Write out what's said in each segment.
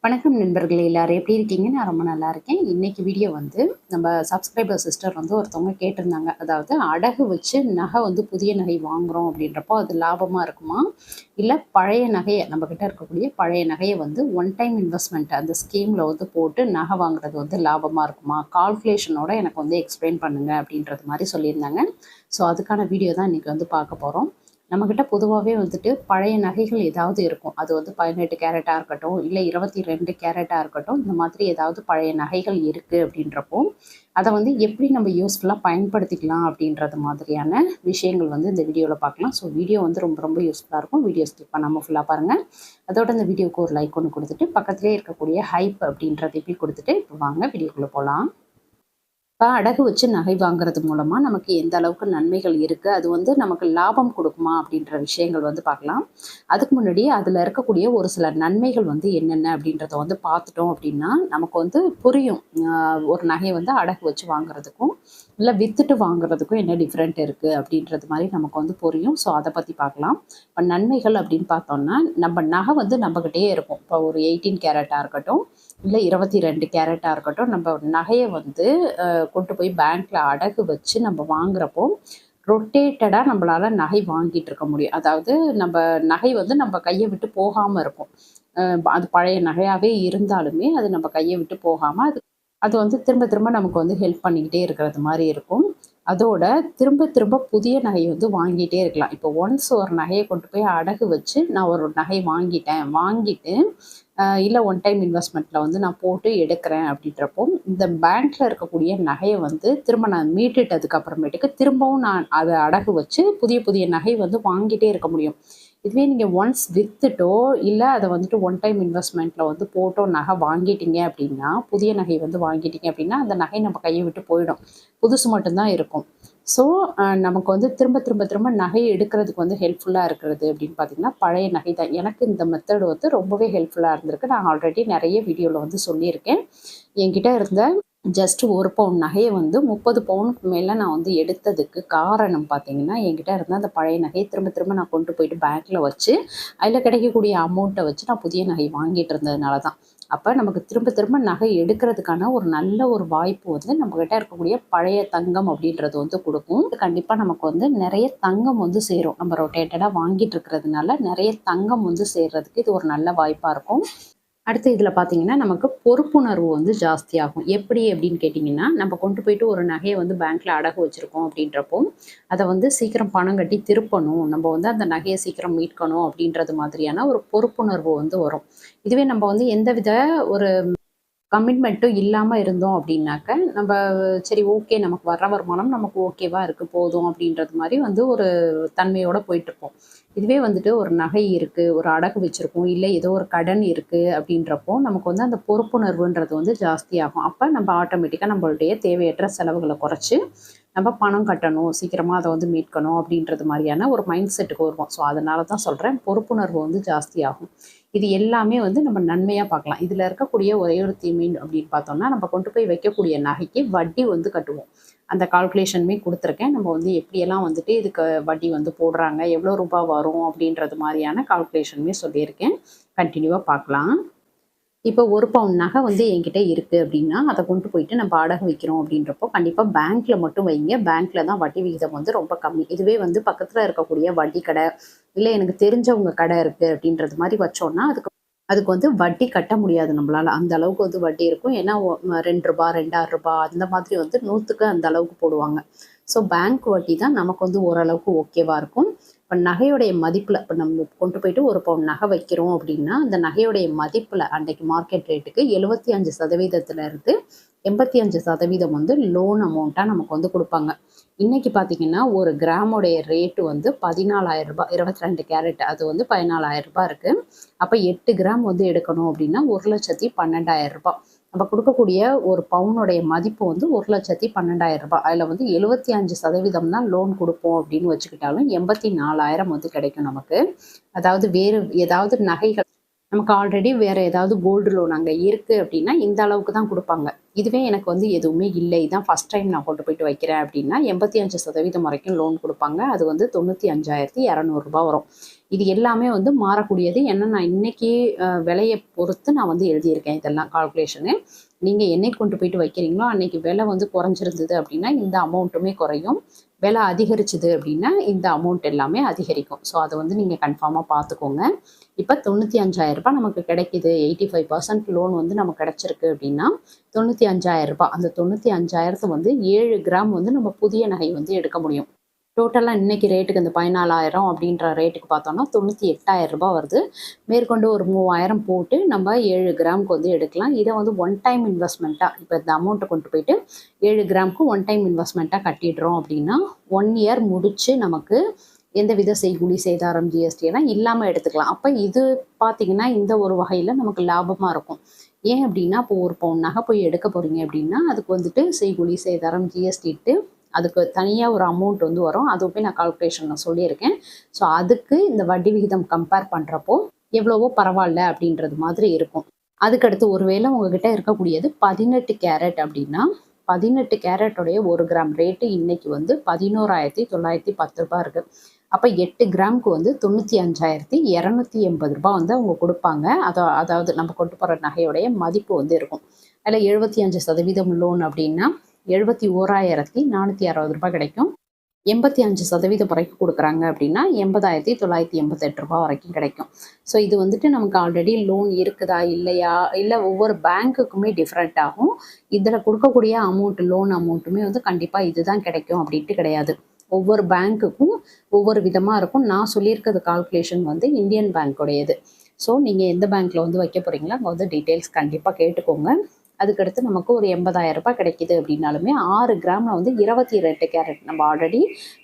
வணக்கம் நண்பர்களே, எல்லாரும் எப்படி இருக்கீங்க? நான் ரொம்ப நல்லா இருக்கேன். இன்னைக்கு வீடியோ வந்து நம்ம சப்ஸ்கிரைபர் சிஸ்டர் வந்து ஒருத்தவங்க கேட்டிருந்தாங்க. அதாவது அடகு வச்சு நகை வந்து புதிய நகை வாங்குறோம் அப்படின்றப்போ அது லாபமா இருக்குமா? இல்ல பழைய நகைய நம்மகிட்ட இருக்கக்கூடிய பழைய நகைய வந்து ஒன் டைம் இன்வெஸ்ட்மெண்ட் அந்த ஸ்கீம்ல வந்து போட்டு நகை வாங்குறது வந்து லாபமா இருக்குமா? கால்குலேஷனோட எனக்கு வந்து எக்ஸ்பிளைன் பண்ணுங்க அப்படின்றது மாரி சொல்லியிருந்தாங்க. ஸோ அதுக்கான வீடியோ தான் இன்னைக்கு வந்து பார்க்க போறோம். நம்மக்கிட்ட பொதுவாகவே வந்துட்டு பழைய நகைகள் ஏதாவது இருக்கும். அது வந்து 18 கேரட்டா இருக்கட்டும், இல்லை 22 கேரட்டா இருக்கட்டும். இந்த மாதிரி ஏதாவது பழைய நகைகள் இருக்கு அப்படின்றப்போ, அதை வந்து எப்படி நம்ம யூஸ்ஃபுல்லாக பயன்படுத்திக்கலாம் அப்படின்றது மாதிரியான விஷயங்கள் வந்து இந்த வீடியோவில் பார்க்கலாம். ஸோ வீடியோ வந்து ரொம்ப ரொம்ப யூஸ்ஃபுல்லாக இருக்கும். வீடியோ ஸ்கிப் பண்ணாமல் ஃபுல்லாக பாருங்கள். அதோட இந்த வீடியோவுக்கு ஒரு லைக் ஒன்று கொடுத்துட்டு, பக்கத்துலேயே இருக்கக்கூடிய ஹைப் அப்படின்றதையும் கொடுத்துட்டு, இப்போ வாங்க வீடியோக்குள்ளே போகலாம். இப்போ அடகு வச்சு நகை வாங்குறது மூலமா நமக்கு எந்த அளவுக்கு நன்மைகள் இருக்கு, அது வந்து நமக்கு லாபம் கொடுக்குமா அப்படின்ற விஷயங்கள் வந்து பார்க்கலாம். அதுக்கு முன்னாடி அதில் இருக்கக்கூடிய ஒரு சில நன்மைகள் வந்து என்னென்ன அப்படின்றத வந்து பார்த்துட்டோம் அப்படின்னா நமக்கு வந்து புரியும். ஒரு நகையை வந்து அடகு வச்சு வாங்குறதுக்கும் இல்லை வித்துட்டு வாங்குறதுக்கும் என்ன டிஃப்ரெண்ட் இருக்கு அப்படின்றது மாதிரி நமக்கு வந்து புரியும். ஸோ அதை பற்றி பார்க்கலாம். இப்போ நன்மைகள் அப்படின்னு பார்த்தோம்னா நம்ம நகை வந்து நம்மகிட்டயே இருக்கும். இப்போ ஒரு 18 கேரட்டா இருக்கட்டும், இல்லை 22 கேரட்டா இருக்கட்டும், நம்ம நகையை வந்து கொண்டு போய் பேங்க்ல அடகு வச்சு நம்ம வாங்குறப்போ ரொட்டேட்டடாக நம்மளால நகை வாங்கிட்டு இருக்க முடியும். அதாவது நம்ம நகை வந்து நம்ம கையை விட்டு போகாமல் இருக்கும். அது பழைய நகையாகவே இருந்தாலுமே அது நம்ம கையை விட்டு போகாமல் அது அது வந்து திரும்ப திரும்ப நமக்கு வந்து ஹெல்ப் பண்ணிக்கிட்டே இருக்கிறது மாதிரி இருக்கும். அதோட திரும்ப திரும்ப புதிய நகை வந்து வாங்கிட்டே இருக்கலாம். இப்போ ஒன்ஸ் ஒரு நகையை கொண்டு போய் அடகு வச்சு நான் ஒரு நகை வாங்கிட்டு இல்லை ஒன் டைம் இன்வெஸ்ட்மெண்ட்டில் வந்து நான் போட்டு எடுக்கிறேன் அப்படின்றப்போ இந்த பேங்க்கில் இருக்கக்கூடிய நகையை வந்து திரும்ப நான் மீட்டுட்டதுக்கு அப்புறமேட்டுக்கு திரும்பவும் நான் அதை அடகு வச்சு புதிய புதிய நகை வந்து வாங்கிட்டே இருக்க முடியும். இதுவே நீங்கள் ஒன்ஸ் வித்துட்டோ இல்லை அதை வந்துட்டு ஒன் டைம் இன்வெஸ்ட்மெண்ட்டில் வந்து போட்டோ நகை வாங்கிட்டீங்க அப்படின்னா, புதிய நகை வந்து வாங்கிட்டீங்க அப்படின்னா அந்த நகை நம்ம கையை விட்டு போயிடும். புதுசு மட்டும்தான் இருக்கும். ஸோ நமக்கு வந்து திரும்ப திரும்ப திரும்ப நகையை எடுக்கிறதுக்கு வந்து ஹெல்ப்ஃபுல்லாக இருக்கிறது அப்படின்னு பார்த்தீங்கன்னா பழைய நகை தான். எனக்கு இந்த மெத்தட் வந்து ரொம்பவே ஹெல்ப்ஃபுல்லாக இருந்திருக்கு. நான் ஆல்ரெடி நிறைய வீடியோவில் வந்து சொல்லியிருக்கேன். என்கிட்ட இருந்த ஜஸ்ட் 1 பவுன் நகையை வந்து 30 பவுனுக்கு மேலே நான் வந்து எடுத்ததுக்கு காரணம் பார்த்தீங்கன்னா, என்கிட்ட இருந்த அந்த பழைய நகையை திரும்ப திரும்ப நான் கொண்டு போயிட்டு பேங்க்கில் வச்சு அதில் கிடைக்கக்கூடிய அமௌண்ட்டை வச்சு நான் புதிய நகை வாங்கிட்டு இருந்ததுனால தான். அப்போ நமக்கு திரும்ப திரும்ப நகை எடுக்கிறதுக்கான ஒரு நல்ல ஒரு வாய்ப்பு வந்து நம்மக்கிட்ட இருக்கக்கூடிய பழைய தங்கம் அப்படின்றது வந்து கொடுக்கும். கண்டிப்பாக நமக்கு வந்து நிறைய தங்கம் வந்து சேரும். நம்ம ரொட்டேட்டடாக வாங்கிட்டு இருக்கிறதுனால நிறைய தங்கம் வந்து சேர்றதுக்கு இது ஒரு நல்ல வாய்ப்பாக இருக்கும். அடுத்து இதில் பார்த்தீங்கன்னா நமக்கு பொறுப்புணர்வு வந்து ஜாஸ்தியாகும். எப்படி அப்படின்னு கேட்டிங்கன்னா, நம்ம கொண்டு போயிட்டு ஒரு நகையை வந்து பேங்க்கில் அடகு வச்சுருக்கோம் அப்படின்றப்போ அதை வந்து சீக்கிரம் பணம் கட்டி திருப்பணும், நம்ம வந்து அந்த நகையை சீக்கிரம் மீட்கணும் அப்படின்றது மாதிரியான ஒரு பொறுப்புணர்வு வந்து வரும். இதுவே நம்ம வந்து எந்தவித ஒரு கமிட்மெண்ட்டும் இல்லாமல் இருந்தோம் அப்படின்னாக்க, நம்ம சரி ஓகே நமக்கு வர்ற வருமானம் நமக்கு ஓகேவா இருக்குது போதும் அப்படின்றது மாதிரி வந்து ஒரு தன்மையோடு போயிட்டுருப்போம். இதுவே வந்துட்டு ஒரு நகை இருக்குது, ஒரு அடகு வச்சுருக்கோம், இல்லை ஏதோ ஒரு கடன் இருக்குது அப்படின்றப்போ நமக்கு வந்து அந்த பொறுப்புணர்வுன்றது வந்து ஜாஸ்தியாகும். அப்போ நம்ம ஆட்டோமேட்டிக்காக நம்மளுடைய தேவையற்ற செலவுகளை குறைச்சி நம்ம பணம் கட்டணும், சீக்கிரமாக அதை வந்து மீட்கணும் அப்படின்றது மாதிரியான ஒரு மைண்ட் செட்டுக்கு வருவோம். ஸோ அதனால தான் சொல்கிறேன், பொறுப்புணர்வு வந்து ஜாஸ்தியாகும். இது எல்லாமே வந்து நம்ம நன்மையாக பார்க்கலாம். இதில் இருக்கக்கூடிய ஒரே ஒரு தீமை அப்படின்னு பார்த்தோம்னா, நம்ம கொண்டு போய் வைக்கக்கூடிய நகைக்கு வட்டி வந்து கட்டுவோம். அந்த கால்குலேஷனுமே கொடுத்துருக்கேன். நம்ம வந்து எப்படியெல்லாம் வந்துட்டு இதுக்கு வட்டி வந்து போடுறாங்க, எவ்வளோ ரூபாய் வரும் அப்படின்றது மாதிரியான கால்குலேஷனுமே சொல்லியிருக்கேன். கண்டினியூவாக பார்க்கலாம். இப்போ 1 பவுன் நகை வந்து என்கிட்ட இருக்குது அப்படின்னா, அதை கொண்டு போயிட்டு நம்ம அடகு வைக்கிறோம் அப்படின்றப்போ கண்டிப்பாக பேங்க்கில் மட்டும் வைங்க. பேங்க்கில் தான் வட்டி விகிதம் வந்து ரொம்ப கம்மி. இதுவே வந்து பக்கத்தில் இருக்கக்கூடிய வட்டி கடை, இல்லை எனக்கு தெரிஞ்சவங்க கடை இருக்குது அப்படின்றது மாதிரி வச்சோம்னா அதுக்கு அதுக்கு வந்து வட்டி கட்ட முடியாது நம்மளால. அந்த அளவுக்கு வந்து வட்டி இருக்கும். ஏன்னா ரூ. 2 ரூ. 2.5 அந்த மாதிரி வந்து 100க்கு அந்த அளவுக்கு போடுவாங்க. ஸோ பேங்க் வட்டி தான் நமக்கு வந்து ஓரளவுக்கு ஓகேவா இருக்கும். இப்போ நகையுடைய மதிப்பில் இப்போ நம்ம கொண்டு போயிட்டு 1 பவுன் நகை வைக்கிறோம் அப்படின்னா, அந்த நகையுடைய மதிப்பில் அன்றைக்கு மார்க்கெட் ரேட்டுக்கு 75% இருந்து 85% வந்து லோன் அமௌண்ட்டாக நமக்கு வந்து கொடுப்பாங்க. இன்னைக்கு பார்த்தீங்கன்னா, ஒரு கிராமுடைய ரேட்டு வந்து ரூ. 14,000 22 கேரட் அது வந்து ரூ. 14,000 இருக்கு. அப்போ 8 கிராம் வந்து எடுக்கணும் அப்படின்னா ரூ. 1,12,000. நம்ம கொடுக்கக்கூடிய ஒரு பவுனுடைய மதிப்பு வந்து ரூ. 1,12,000. அதில் வந்து 75% தான் லோன் கொடுப்போம் அப்படின்னு வச்சுக்கிட்டாலும் 84,000 வந்து கிடைக்கும் நமக்கு. அதாவது வேறு ஏதாவது நகைகள் நமக்கு ஆல்ரெடி வேறு ஏதாவது கோல்டு லோன் அங்கே இருக்குது அப்படின்னா இந்த அளவுக்கு தான் கொடுப்பாங்க. இதுவே எனக்கு வந்து எதுவுமே இல்லை, இதான் ஃபஸ்ட் டைம் நான் கொண்டு போயிட்டு வைக்கிறேன் அப்படின்னா 85% வரைக்கும் லோன் கொடுப்பாங்க. அது வந்து 95,200 வரும். இது எல்லாமே வந்து மாறக்கூடியது. ஏன்னா நான் இன்றைக்கி விலையை பொறுத்து நான் வந்து எழுதியிருக்கேன் இதெல்லாம் கால்குலேஷனு. நீங்கள் என்னைக்கு கொண்டு போயிட்டு வைக்கிறீங்களோ அன்றைக்கி விலை வந்து குறைஞ்சிருந்தது அப்படின்னா இந்த அமௌண்ட்டுமே குறையும். விலை அதிகரிச்சுது அப்படின்னா இந்த அமௌண்ட் எல்லாமே அதிகரிக்கும். ஸோ அதை வந்து நீங்கள் கன்ஃபார்மாக பார்த்துக்கோங்க. இப்போ 95,000 நமக்கு கிடைக்கிது, 85% லோன் வந்து நமக்கு கிடச்சிருக்கு அப்படின்னா 95,000 அந்த 95,000 வந்து 7 கிராம் வந்து நம்ம புதிய நகை வந்து எடுக்க முடியும். டோட்டலாக இன்றைக்கி ரேட்டுக்கு இந்த 14,000 அப்படின்ற ரேட்டுக்கு பார்த்தோன்னா 98,000 வருது. மேற்கொண்டு ஒரு 3,000 போட்டு நம்ம 7 கிராமுக்கு வந்து எடுக்கலாம். இதை வந்து ஒன் டைம் இன்வெஸ்ட்மெண்ட்டாக இப்போ இந்த அமௌண்ட்டை கொண்டு போயிட்டு 7 கிராமுக்கு ஒன் டைம் இன்வெஸ்ட்மெண்ட்டாக கட்டிடுறோம் அப்படின்னா 1 இயர் முடித்து நமக்கு எந்தவித செய்கூலி சேதாரம் ஜிஎஸ்டி எல்லாம் இல்லாமல் எடுத்துக்கலாம். அப்போ இது பார்த்திங்கன்னா இந்த ஒரு வகையில் நமக்கு லாபமாக இருக்கும். ஏன் அப்படின்னா இப்போ ஒரு பவுன் நகை போய் எடுக்க போகிறீங்க அப்படின்னா அதுக்கு வந்துட்டு செய்கூலி சேதாரம் ஜிஎஸ்டிட்டு அதுக்கு தனியாக ஒரு அமௌண்ட் வந்து வரும். அதுவுமே நான் கால்குலேஷன் சொல்லியிருக்கேன். ஸோ அதுக்கு இந்த வட்டி விகிதம் கம்பேர் பண்ணுறப்போ எவ்வளவோ பரவாயில்ல அப்படின்றது மாதிரி இருக்கும். அதுக்கடுத்து ஒருவேளை உங்ககிட்ட இருக்கக்கூடியது 18 கேரட் அப்படின்னா 18 கேரட்டோடைய 1 கிராம் ரேட்டு இன்றைக்கி வந்து 11,910 இருக்குது. அப்போ 8 கிராமுக்கு வந்து 95,280 வந்து அவங்க கொடுப்பாங்க. அதாவது நம்ம கொண்டு போகிற நகையோடைய மதிப்பு வந்து இருக்கும். அதில் 75% லோன் அப்படின்னா 71,460 கிடைக்கும். 85% வரைக்கும் கொடுக்குறாங்க அப்படின்னா 80,988 வரைக்கும் கிடைக்கும். ஸோ இது வந்துட்டு நமக்கு ஆல்ரெடி லோன் இருக்குதா இல்லையா, இல்லை ஒவ்வொரு பேங்க்குக்குமே டிஃப்ரெண்ட் ஆகும். இதில் கொடுக்கக்கூடிய லோன் அமௌண்ட்டுமே வந்து கண்டிப்பாக இதுதான் கிடைக்கும் அப்படின்ட்டு கிடையாது. ஒவ்வொரு பேங்க்குக்கும் ஒவ்வொரு விதமாக இருக்கும். நான் சொல்லியிருக்கிறது கால்குலேஷன் வந்து இந்தியன் பேங்க்குடையது. ஸோ நீங்கள் எந்த பேங்க்கில் வந்து வைக்க போகிறீங்களோ அங்கே வந்து டீட்டெயில்ஸ் கண்டிப்பாக கேட்டுக்கோங்க. அதுக்கடுத்து நமக்கு ஒரு 80,000 கிடைக்கிது அப்படின்னாலுமே 6 கிராமில் வந்து 22 கேரட், நம்ம ஆல்ரெடி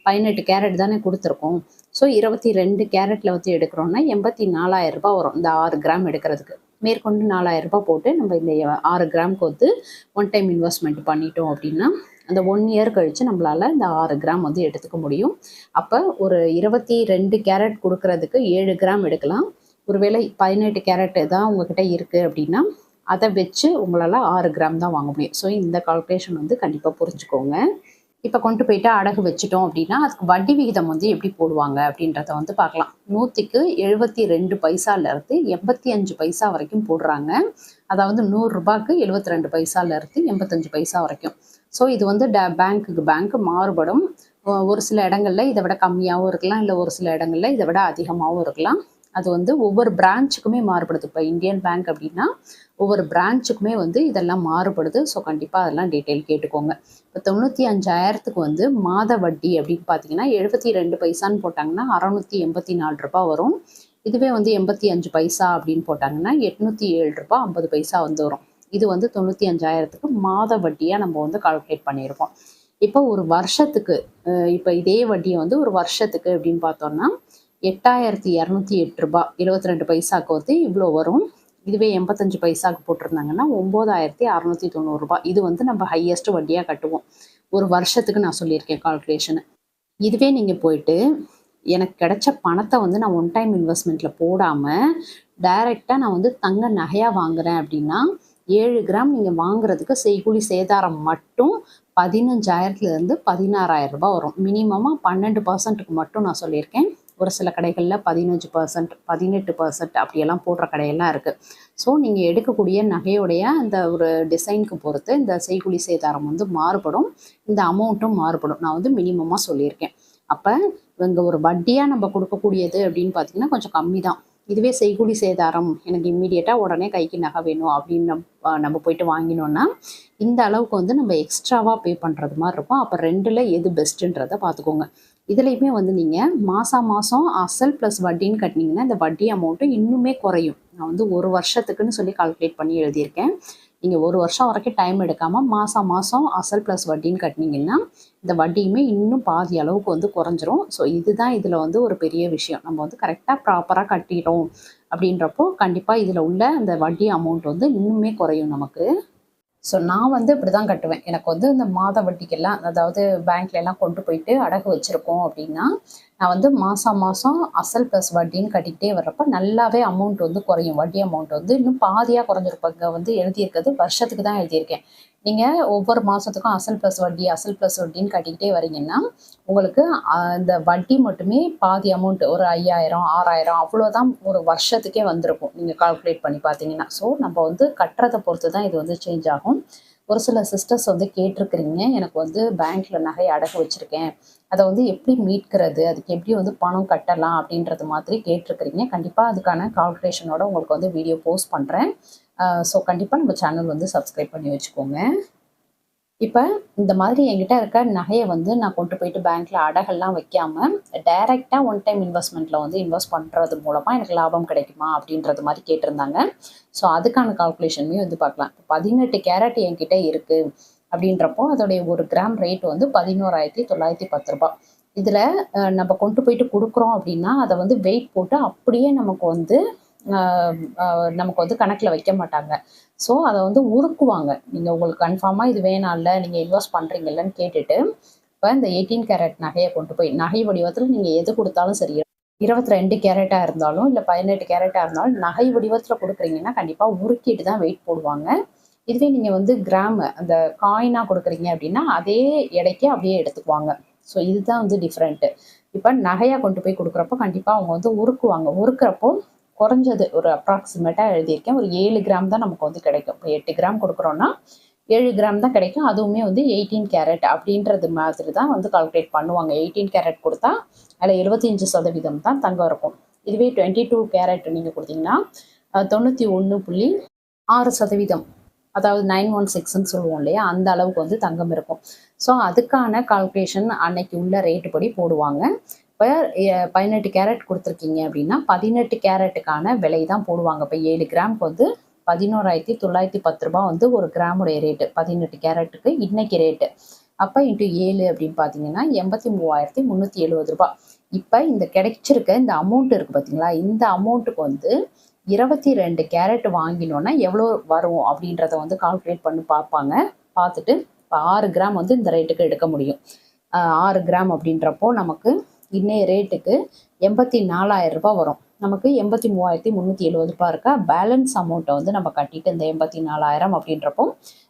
18 கேரட் தானே கொடுத்துருக்கோம். ஸோ 22 கேரட்டில் வந்து எடுக்கிறோன்னா 84,000 வரும் இந்த 6 கிராம் எடுக்கிறதுக்கு. மேற்கொண்டு 4,000 போட்டு நம்ம இந்த 6 கிராமுக்கு வந்து ஒன் டைம் இன்வெஸ்ட்மெண்ட் பண்ணிட்டோம் அப்படின்னா அந்த 1 இயர் கழித்து நம்மளால் இந்த 6 கிராம் வந்து எடுத்துக்க முடியும். அப்போ ஒரு 22 கேரட் கொடுக்கறதுக்கு 7 கிராம் எடுக்கலாம். ஒருவேளை 18 கேரட் தான் உங்ககிட்ட இருக்குது அப்படின்னா அதை வச்சு உங்களால் 6 கிராம் தான் வாங்க முடியும். ஸோ இந்த கால்குலேஷன் வந்து கண்டிப்பாக புரிஞ்சுக்கோங்க. இப்போ கொண்டு போயிட்டு அடகு வச்சுட்டோம் அப்படின்னா அதுக்கு வட்டி விகிதம் வந்து எப்படி போடுவாங்க அப்படின்றத வந்து பார்க்கலாம். 100க்கு 72 பைசாலேருந்து 85 பைசா வரைக்கும் போடுறாங்க. அதாவது 100 ரூபாய்க்கு 72 பைசாலேருந்து 85 பைசா வரைக்கும். ஸோ இது வந்து பேங்க்குக்கு பேங்க்கு மாறுபடும். ஒரு சில இடங்களில் இதை விட கம்மியாகவும் இருக்கலாம், இல்லை ஒரு சில இடங்களில் இதை விட அதிகமாகவும் இருக்கலாம். அது வந்து ஒவ்வொரு பிரான்ச்சுக்குமே மாறுபடுது. இப்போ இந்தியன் பேங்க் அப்படின்னா ஒவ்வொரு பிரான்ச்சுக்குமே வந்து இதெல்லாம் மாறுபடுது. ஸோ கண்டிப்பாக அதெல்லாம் டீட்டெயில் கேட்டுக்கோங்க. இப்போ 95,000க்கு வந்து மாத வட்டி அப்படின்னு பார்த்தீங்கன்னா 72 பைசான்னு போட்டாங்கன்னா 684 ரூபா வரும். இதுவே வந்து 85 பைசா அப்படின்னு போட்டாங்கன்னா 807 ரூபா 50 பைசா வந்து வரும். இது வந்து 95,000க்கு மாத வட்டியாக நம்ம வந்து கால்குலேட் பண்ணியிருக்கோம். இப்போ ஒரு வருஷத்துக்கு இப்போ இதே வட்டியை வந்து ஒரு வருஷத்துக்கு அப்படின்னு பார்த்தோம்னா 8,208 ரூபா 72 பைசாவுக்கு வந்து இவ்வளோ வரும். இதுவே 85 பைசாவுக்கு போட்டிருந்தாங்கன்னா 9,690 ரூபா. இது வந்து நம்ம ஹையஸ்ட் வட்டியாக கட்டுவோம் ஒரு வருஷத்துக்கு. நான் சொல்லியிருக்கேன் கால்குலேஷனு. இதுவே நீங்கள் போயிட்டு எனக்கு கிடைச்ச பணத்தை வந்து நான் ஒன் டைம் இன்வெஸ்ட்மெண்ட்டில் போடாமல் டைரெக்டாக நான் வந்து தங்க நகையாக வாங்குகிறேன் அப்படின்னா 7 கிராம் நீங்கள் வாங்குறதுக்கு செய்கூலி சேதாரம் மட்டும் 15,000லேருந்து 16,000 ரூபா வரும். மினிமமாக 12% மட்டும் நான் சொல்லியிருக்கேன். ஒரு சில கடைகளில் 15%, 18% அப்படியெல்லாம் போடுற கடையெல்லாம் இருக்குது. ஸோ நீங்கள் எடுக்கக்கூடிய நகையுடைய அந்த ஒரு டிசைனுக்கு பொறுத்து இந்த செய்கூலி சேதாரம் வந்து மாறுபடும், இந்த அமௌண்ட்டும் மாறுபடும். நான் வந்து மினிமமாக சொல்லியிருக்கேன். அப்போ இங்கே ஒரு வட்டியாக நம்ம கொடுக்கக்கூடியது அப்படின்னு பார்த்திங்கன்னா கொஞ்சம் கம்மி தான். இதுவே செய்கூலி சேதாரம் எனக்கு இம்மீடியட்டாக உடனே கைக்கு நகை வேணும் அப்படின்னு நம்ம போயிட்டு வாங்கினோன்னா இந்த அளவுக்கு வந்து நம்ம எக்ஸ்ட்ராவாக பே பண்ணுறது மாதிரி இருக்கும். அப்போ ரெண்டில் எது பெஸ்ட்டுன்றதை பார்த்துக்கோங்க. இதுலேயுமே வந்து நீங்கள் மாதம் அசல் ப்ளஸ் வட்டின்னு கட்டினீங்கன்னா இந்த வட்டி அமௌண்ட்டு இன்னுமே குறையும். நான் வந்து ஒரு வருஷத்துக்குன்னு சொல்லி கால்குலேட் பண்ணி எழுதியிருக்கேன். நீங்கள் ஒரு வருஷம் வரைக்கும் டைம் எடுக்காமல் மாதம் அசல் ப்ளஸ் வட்டின்னு கட்டினீங்கன்னா இந்த வட்டியுமே இன்னும் பாதி அளவுக்கு வந்து குறைஞ்சிரும். ஸோ இதுதான் இதில் வந்து ஒரு பெரிய விஷயம். நம்ம வந்து கரெக்டாக ப்ராப்பராக கட்டிட்டோம் அப்படின்றப்போ கண்டிப்பாக இதில் உள்ள அந்த வட்டி அமௌண்ட் வந்து இன்னுமே குறையும் நமக்கு. ஸோ நான் வந்து இப்படி தான் கட்டுவேன். எனக்கு வந்து இந்த மாத வட்டிக்கெல்லாம், அதாவது பேங்க்ல எல்லாம் கொண்டு போயிட்டு அடகு வச்சுருக்கோம் அப்படின்னா நான் வந்து மாதம் மாதம் அசல் ப்ளஸ் வட்டின்னு கட்டிக்கிட்டே வர்றப்ப நல்லாவே அமௌண்ட் வந்து குறையும். வட்டி அமௌண்ட் வந்து இன்னும் பாதியாக குறைஞ்சிருக்கும். இங்கே வந்து எழுதியிருக்கிறது வருஷத்துக்கு தான் எழுதியிருக்கேன். நீங்கள் ஒவ்வொரு மாதத்துக்கும் அசல் ப்ளஸ் வட்டி அசல் ப்ளஸ் வட்டின்னு கட்டிக்கிட்டே வரீங்கன்னா உங்களுக்கு இந்த வட்டி மட்டுமே பாதி அமௌண்ட் ஒரு 5000 6000 அவ்வளோதான் ஒரு வருஷத்துக்கே வந்திருக்கும் நீங்கள் கால்குலேட் பண்ணி பார்த்தீங்கன்னா. ஸோ நம்ம வந்து கட்டுறதை பொறுத்து தான் இது வந்து சேஞ்ச் ஆகும். ஒரு சில சிஸ்டர்ஸ் வந்து கேட்டிருக்கிறீங்க, எனக்கு வந்து பேங்க்கில் நகை அடகு வச்சுருக்கேன், அதை வந்து எப்படி மீட்கிறது, அதுக்கு எப்படி வந்து பணம் கட்டலாம் அப்படின்றது மாதிரி கேட்டிருக்கிறீங்க. கண்டிப்பாக அதுக்கான கால்குலேஷனோட உங்களுக்கு வந்து வீடியோ போஸ்ட் பண்ணுறேன். ஸோ கண்டிப்பாக நம்ம சேனல் வந்து சப்ஸ்கிரைப் பண்ணி வச்சுக்கோங்க. இப்போ இந்த மாதிரி என்கிட்ட இருக்க நகையை வந்து நான் கொண்டு போயிட்டு பேங்க்கில் அடகெல்லாம் வைக்காமல் டைரெக்டாக ஒன் டைம் இன்வெஸ்ட்மெண்ட்டில் வந்து இன்வெஸ்ட் பண்ணுறது மூலமாக எனக்கு லாபம் கிடைக்குமா அப்படின்றது மாதிரி கேட்டிருந்தாங்க. ஸோ அதுக்கான கால்குலேஷனுமே வந்து பார்க்கலாம். 18 கேரட் என்கிட்ட இருக்குது அப்படின்றப்போ அதோடைய 1 கிராம் ரேட் வந்து 11,910 ரூபாய். இதில் நம்ம கொண்டு போயிட்டு கொடுக்குறோம் அப்படின்னா அதை வந்து வெயிட் போட்டு அப்படியே நமக்கு வந்து கணக்கில் வைக்க மாட்டாங்க. ஸோ அதை வந்து உருக்குவாங்க. நீங்கள் உங்களுக்கு கன்ஃபார்மாக இது வேணாம்ல, நீங்கள் இன்வெஸ்ட் பண்ணுறீங்கல்லன்னு கேட்டுட்டு இப்போ இந்த 18 கேரட் நகையை கொண்டு போய் நகை வடிவத்தில் நீங்கள் எது கொடுத்தாலும் சரி, 22 கேரட்டாக இருந்தாலும் இல்லை 18 கேரட்டாக இருந்தாலும் நகை வடிவத்தில் கொடுக்குறீங்கன்னா கண்டிப்பாக உருக்கிட்டு தான் வெயிட் போடுவாங்க. இதுவே நீங்கள் வந்து கிராம் அந்த காயினாக கொடுக்குறீங்க அப்படின்னா அதே எடைக்கு அப்படியே எடுத்துக்குவாங்க. ஸோ இதுதான் வந்து டிஃப்ரெண்ட்டு. இப்போ நகையாக கொண்டு போய் கொடுக்குறப்போ கண்டிப்பாக அவங்க வந்து உருக்குவாங்க. உருக்குறப்போ குறைஞ்சது ஒரு அப்ராக்சிமேட்டாக எழுதியிருக்கேன், ஒரு 7 கிராம் தான் நமக்கு வந்து கிடைக்கும். இப்போ 8 கிராம் கொடுக்குறோன்னா 7 கிராம் தான் கிடைக்கும். அதுவுமே வந்து 18 கேரட் அப்படின்றது மாதிரி தான் வந்து கால்குலேட் பண்ணுவாங்க. 18 கேரட் கொடுத்தா அதில் 75% தான் தங்கம் இருக்கும். இதுவே 22 கேரட் நீங்கள் கொடுத்தீங்கன்னா 91.6%, அதாவது 916ன்னு சொல்லுவோம் இல்லையா, அந்த அளவுக்கு வந்து தங்கம் இருக்கும். ஸோ அதுக்கான கால்குலேஷன் அன்னைக்கு உள்ள ரேட்டு படி போடுவாங்க. இப்போ 18 கேரட் கொடுத்துருக்கீங்க அப்படின்னா 18 கேரட்டுக்கான விலை தான் போடுவாங்க. இப்போ 7 கிராமுக்கு வந்து 11,910 ரூபாய் வந்து ஒரு கிராமுடைய ரேட்டு 18 கேரட்டுக்கு இன்னைக்கு ரேட்டு. அப்போ இன்ட்டு 7 அப்படின்னு பார்த்தீங்கன்னா 83,370 ரூபாய். இப்போ இந்த கிடைச்சிருக்க இந்த அமௌண்ட் இருக்குது பார்த்தீங்களா, இந்த அமௌண்ட்டுக்கு வந்து 22 கேரட் வாங்கினோன்னா எவ்வளோ வரும் அப்படின்றத வந்து கால்குலேட் பண்ணி பார்ப்பாங்க. பார்த்துட்டு இப்போ 6 கிராம் வந்து இந்த ரேட்டுக்கு எடுக்க முடியும். 6 கிராம் அப்படின்றப்போ நமக்கு இன்னைய ரேட்டுக்கு 84,000 ரூபாய் வரும். நமக்கு 83,370 ரூபாய் இருக்கா. பேலன்ஸ் அமௌண்ட்டை வந்து நம்ம கட்டிட்டு இந்த 84,000 அப்படின்றப்போ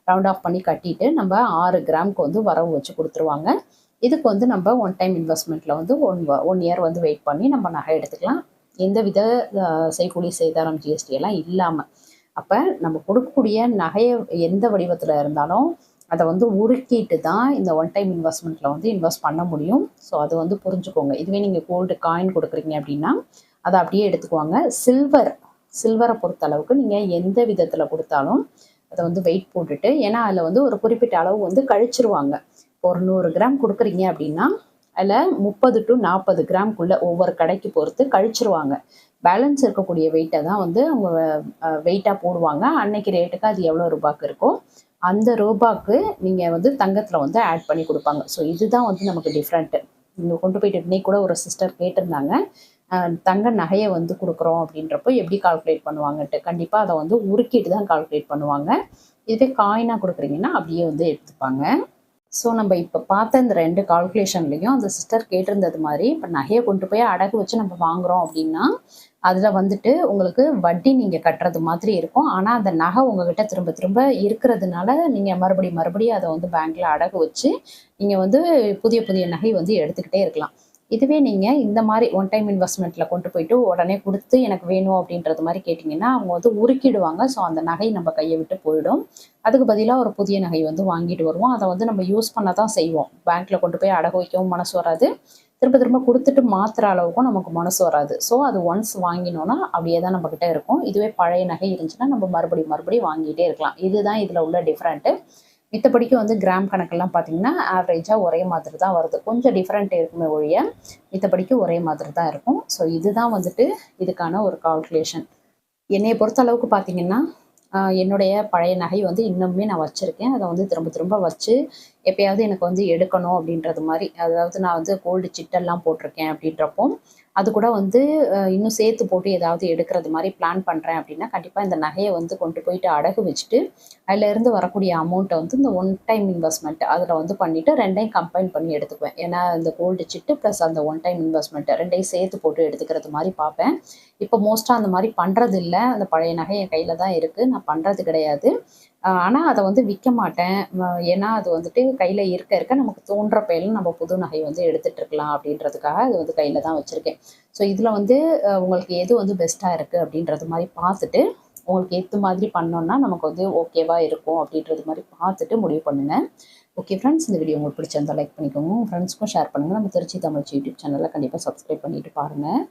ரவுண்ட் ஆஃப் பண்ணி கட்டிட்டு நம்ம 6 கிராமுக்கு வந்து வரவு வச்சு கொடுத்துருவாங்க. இதுக்கு வந்து நம்ம ஒன் டைம் இன்வெஸ்ட்மெண்ட்டில் வந்து ஒன் இயர் வந்து வெயிட் பண்ணி நம்ம நகை எடுத்துக்கலாம். எந்தவித செய்கூலி சேதாரம் ஜிஎஸ்டி எல்லாம் இல்லாமல். அப்போ நம்ம கொடுக்கக்கூடிய நகையை எந்த வடிவத்தில் இருந்தாலும் அதை வந்து உருக்கிட்டு தான் இந்த ஒன் டைம் இன்வெஸ்ட்மெண்ட்டில் வந்து இன்வெஸ்ட் பண்ண முடியும். ஸோ அது வந்து புரிஞ்சுக்கோங்க. இதுவே நீங்கள் கோல்டு காயின் கொடுக்குறீங்க அப்படின்னா அதை அப்படியே எடுத்துக்குவாங்க. சில்வரை பொறுத்த அளவுக்கு நீங்கள் எந்த விதத்தில் கொடுத்தாலும் அதை வந்து வெயிட் போட்டுட்டு, ஏன்னா அதில் வந்து ஒரு குறிப்பிட்ட அளவு வந்து கழிச்சிருவாங்க. ஒரு 100 கிராம் கொடுக்குறீங்க அப்படின்னா அதில் 30 to 40 கிராம்குள்ளே ஒவ்வொரு கடைக்கு பொறுத்து கழிச்சிருவாங்க. பேலன்ஸ் இருக்கக்கூடிய வெயிட்டை தான் வந்து அவங்க வெயிட்டாக போடுவாங்க. அன்னைக்கு ரேட்டுக்கு அது எவ்வளோ ரூபாய்க்கு இருக்கோ அந்த ரூபாய்க்கு நீங்கள் வந்து தங்கத்தில் வந்து ஆட் பண்ணி கொடுப்பாங்க. ஸோ இதுதான் வந்து நமக்கு டிஃப்ரெண்ட்டு. நீங்கள் கொண்டு போயிட்டு இன்னைக்கு கூட ஒரு சிஸ்டர் கேட்டிருந்தாங்க, தங்க நகையை வந்து கொடுக்குறோம் அப்படின்றப்போ எப்படி கால்குலேட் பண்ணுவாங்கன்ட்டு. கண்டிப்பாக அதை வந்து உருக்கிட்டு தான் கால்குலேட் பண்ணுவாங்க. இதுவே காயினாக கொடுக்குறீங்கன்னா அப்படியே வந்து எடுத்துப்பாங்க. ஸோ நம்ம இப்போ பார்த்த இந்த 2 கால்குலேஷன்லேயும் அந்த சிஸ்டர் கேட்டிருந்தது மாதிரி இப்போ நகையை கொண்டு போய் அடகு வச்சு நம்ம வாங்குகிறோம் அப்படின்னா அதில் வந்துட்டு உங்களுக்கு வட்டி நீங்கள் கட்டுறது மாதிரி இருக்கும். ஆனால் அந்த நகை உங்ககிட்ட திரும்ப திரும்ப இருக்கிறதுனால நீங்கள் மறுபடியும் அதை வந்து பேங்க்கில் அடகு வச்சு நீங்கள் வந்து புதிய புதிய நகை வந்து எடுத்துக்கிட்டே இருக்கலாம். இதுவே நீங்கள் இந்த மாதிரி ஒன் டைம் இன்வெஸ்ட்மெண்ட்டில் கொண்டு போயிட்டு உடனே கொடுத்து எனக்கு வேணும் அப்படின்றது மாதிரி கேட்டிங்கன்னா அவங்க வந்து உருக்கிடுவாங்க. ஸோ அந்த நகை நம்ம கையை விட்டு போயிடும். அதுக்கு பதிலாக ஒரு புதிய நகை வந்து வாங்கிட்டு வருவோம். அதை வந்து நம்ம யூஸ் பண்ண தான் செய்வோம். பேங்க்கில் கொண்டு போய் அடகு வைக்கவும் மனசு வராது, திரும்ப கொடுத்துட்டு மாற்றுற அளவுக்கும் நமக்கு மனசு வராது. ஸோ அது ஒன்ஸ் வாங்கினோன்னா அப்படியே தான் நம்மக்கிட்ட இருக்கும். இதுவே பழைய நகை இருந்துச்சுன்னா நம்ம மறுபடியும் வாங்கிட்டே இருக்கலாம். இதுதான் இதில் உள்ள டிஃப்ரெண்ட்டு. மித்தபடிக்கு வந்து கிராம் கணக்கெல்லாம் பார்த்தீங்கன்னா ஆவரேஜாக ஒரே மாதிரி தான் வருது. கொஞ்சம் டிஃப்ரெண்ட் இருக்குமே ஒழிய மித்தபடிக்கு ஒரே மாதிரி தான் இருக்கும். ஸோ இதுதான் வந்துட்டு இதுக்கான ஒரு கால்குலேஷன். என்னையை பொறுத்த அளவுக்கு பார்த்தீங்கன்னா என்னுடைய பழைய நகை வந்து இன்னுமே நான் வச்சுருக்கேன். அதை வந்து திரும்ப வச்சு எப்பயாவது எனக்கு வந்து எடுக்கணும் அப்படின்றது மாதிரி, அதாவது நான் வந்து கோல்டு சிட்டெல்லாம் போட்டிருக்கேன் அப்படின்றப்போ அது கூட வந்து இன்னும் சேர்த்து போட்டு ஏதாவது எடுக்கிறது மாதிரி பிளான் பண்ணுறேன் அப்படின்னா கண்டிப்பாக இந்த நகையை வந்து கொண்டு போயிட்டு அடகு வச்சுட்டு அதிலேருந்து வரக்கூடிய அமௌண்ட்டை வந்து இந்த ஒன் டைம் இன்வெஸ்ட்மெண்ட் அதில் வந்து பண்ணிவிட்டு ரெண்டையும் கம்பைன் பண்ணி எடுத்துக்குவேன். ஏன்னா இந்த கோல்டு சிட்டு ப்ளஸ் அந்த ஒன் டைம் இன்வெஸ்ட்மெண்ட் ரெண்டையும் சேர்த்து போட்டு எடுத்துக்கிறது மாதிரி பார்ப்பேன். இப்போ மோஸ்ட்டாக அந்த மாதிரி பண்ணுறது இல்லை. அந்த பழைய நகை என் கையில் தான் இருக்குது. நான் பண்ணுறது கிடையாது. ஆனால் அதை வந்து விற்க மாட்டேன். ஏன்னா அது வந்துட்டு கையில் இருக்க இருக்க நமக்கு தோன்றப்பையில நம்ம புது நகை வந்து எடுத்துகிட்டு இருக்கலாம் அப்படின்றதுக்காக அது வந்து கையில் தான் வச்சுருக்கேன். ஸோ இதில் வந்து உங்களுக்கு எது வந்து பெஸ்ட்டாக இருக்குது அப்படின்றது மாதிரி பார்த்துட்டு உங்களுக்கு ஏற்ற மாதிரி பண்ணோன்னா நமக்கு வந்து ஓகேவா இருக்கும் அப்படின்றது மாதிரி பார்த்துட்டு முடிவு பண்ணுங்கள். ஓகே ஃப்ரெண்ட்ஸ், இந்த வீடியோ உங்களுக்கு பிடிச்சிருந்தா லைக் பண்ணிக்கோங்க. உங்கள் ஃப்ரெண்ட்ஸ்க்கும் ஷேர் பண்ணுங்கள். நம்ம திருச்சி தமிழ் யூடியூப் சேனலில் கண்டிப்பாக சப்ஸ்கிரைப் பண்ணிட்டு பாருங்கள்.